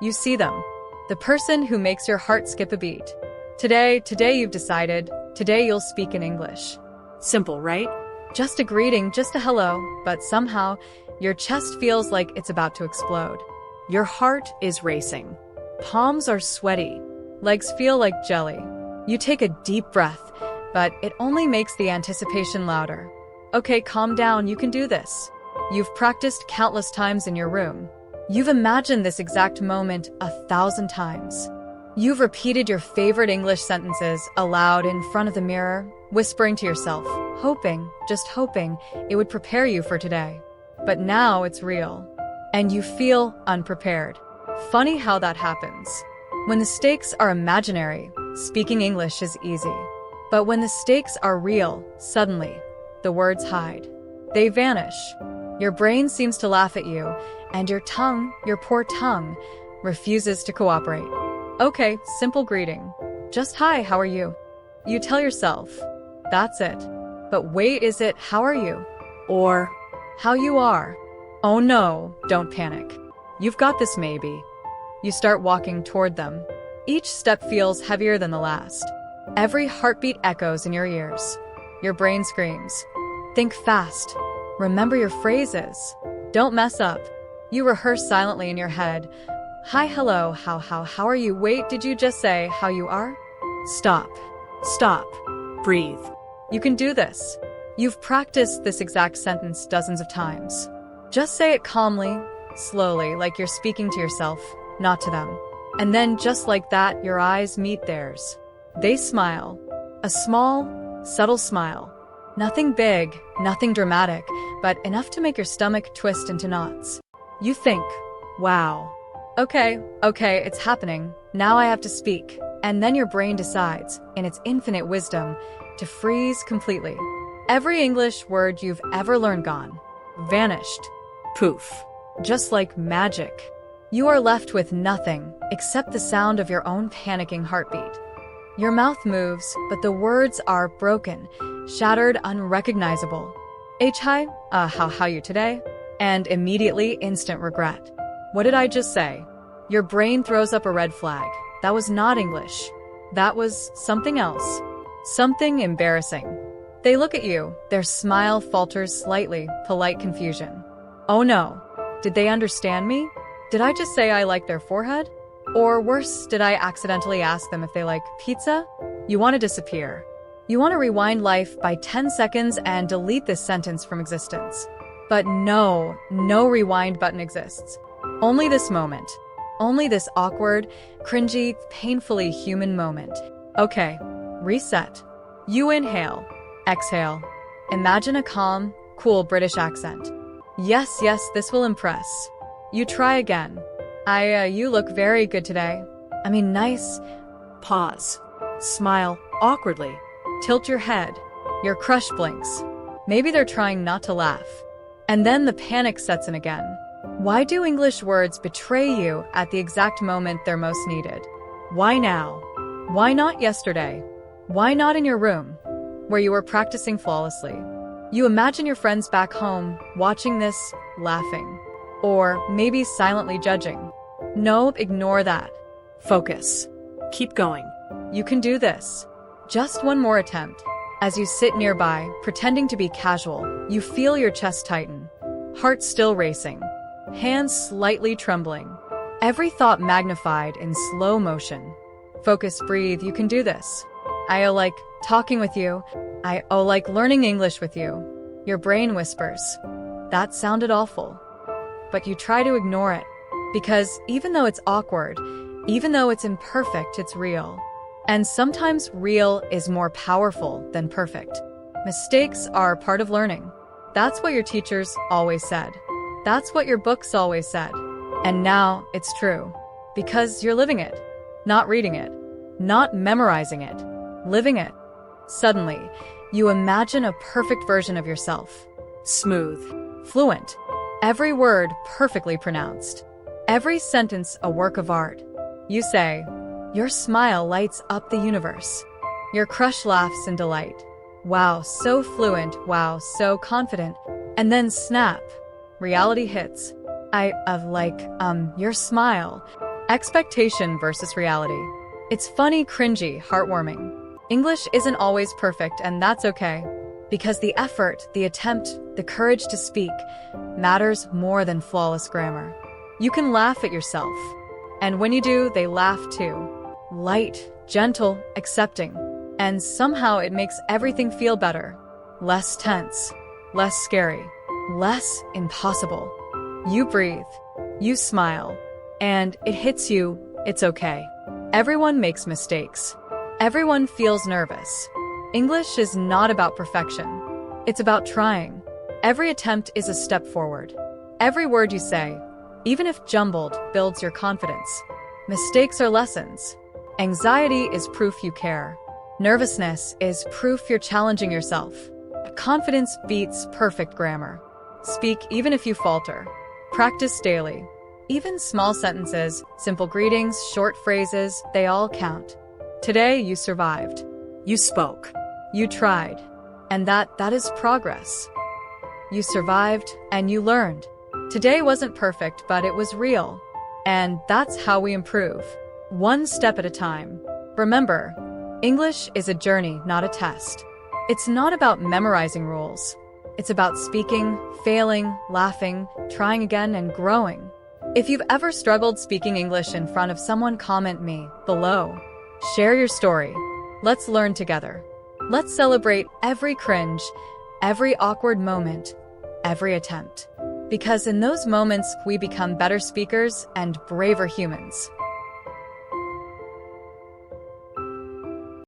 You see them. The person who makes your heart skip a beat. Today you've decided, today you'll speak in English. Simple, right? Just a greeting, just a hello, but somehow your chest feels like it's about to explode. Your heart is racing. Palms are sweaty. Legs feel like jelly. You take a deep breath, but it only makes the anticipation louder. Okay, calm down, you can do this. You've practiced countless times in your room. You've imagined this exact moment 1,000 times. You've repeated your favorite English sentences aloud in front of the mirror, whispering to yourself, hoping, just hoping, it would prepare you for today. But now it's real, and you feel unprepared. Funny how that happens. When the stakes are imaginary, speaking English is easy. But when the stakes are real, suddenly, the words hide. They vanish. Your brain seems to laugh at you, and your tongue, your poor tongue, refuses to cooperate. Okay, simple greeting. Just hi, how are you? You tell yourself, that's it. But wait, is it how are you? Or How you are? Oh no, don't panic. You've got this maybe. You start walking toward them. Each step feels heavier than the last. Every heartbeat echoes in your ears. Your brain screams. Think fast. Remember your phrases. Don't mess up. You rehearse silently in your head. Hi, hello, how are you? Wait, did you just say how you are? Stop. Stop. breathe. You can do this. You've practiced this exact sentence dozens of times. Just say it calmly, slowly, like you're speaking to yourself, not to them. And then just like that, your eyes meet theirs. They smile. A small, subtle smile. Nothing big, nothing dramatic, but enough to make your stomach twist into knots. You think, wow. Okay, it's happening. Now I have to speak. And then your brain decides, in its infinite wisdom, to freeze completely. Every English word you've ever learned gone. Vanished. Poof. Just like magic. You are left with nothing except the sound of your own panicking heartbeat. Your mouth moves, but the words are broken, shattered, unrecognizable. Hi, how you today? And immediately instant regret. What did I just say? Your brain throws up a red flag. That was not English. That was something else. Something embarrassing. They look at you, their smile falters slightly, polite confusion. Oh no. Did they understand me? Did I just say I like their forehead? Or worse, did I accidentally ask them if they like pizza? You want to disappear. You want to rewind life by 10 seconds and delete this sentence from existence. But no rewind button exists. Only this moment. Only this awkward, cringy, painfully human moment. Okay, reset. You inhale, exhale. Imagine a calm, cool British accent. Yes, this will impress. You try again. You look very good today. I mean, nice. Pause. Smile awkwardly. Tilt your head. Your crush blinks. Maybe they're trying not to laugh. And then the panic sets in again. Why do English words betray you at the exact moment they're most needed? Why now? Why not yesterday? Why not in your room, where you were practicing flawlessly? You imagine your friends back home, watching this, laughing. Or maybe silently judging. No, ignore that. Focus. Keep going. You can do this. Just one more attempt. As you sit nearby, pretending to be casual, you feel your chest tighten. Heart still racing. Hands slightly trembling. Every thought magnified in slow motion. Focus, breathe, you can do this. I like talking with you. I like learning English with you. Your brain whispers. That sounded awful. But you try to ignore it. Because even though it's awkward, even though it's imperfect, it's real. And sometimes real is more powerful than perfect. Mistakes are part of learning. That's what your teachers always said. That's what your books always said. And now it's true. Because you're living it. Not reading it. Not memorizing it. Living it. Suddenly, you imagine a perfect version of yourself. Smooth. Fluent. Every word perfectly pronounced. Every sentence a work of art. You say, your smile lights up the universe. Your crush laughs in delight. Wow, so fluent. Wow, so confident. And then snap. Reality hits. Your smile. Expectation versus reality. It's funny, cringy, heartwarming. English isn't always perfect, and that's okay. Because the effort, the attempt, the courage to speak matters more than flawless grammar. You can laugh at yourself. And when you do, they laugh too. Light, gentle, accepting. And somehow it makes everything feel better. Less tense, less scary, less impossible. You breathe, you smile, and it hits you, it's okay. Everyone makes mistakes. Everyone feels nervous. English is not about perfection. It's about trying. Every attempt is a step forward. Every word you say, even if jumbled, builds your confidence. Mistakes are lessons. Anxiety is proof you care. Nervousness is proof you're challenging yourself. Confidence beats perfect grammar. Speak even if you falter. Practice daily. Even small sentences, simple greetings, short phrases, they all count. Today you survived. You spoke. You tried. And that is progress. You survived and you learned. Today wasn't perfect, but it was real. And that's how we improve. One step at a time. Remember, English is a journey, not a test. It's not about memorizing rules. It's about speaking, failing, laughing, trying again, and growing. If you've ever struggled speaking English in front of someone, comment me below. Share your story. Let's learn together. Let's celebrate every cringe, every awkward moment, every attempt. Because in those moments, we become better speakers and braver humans.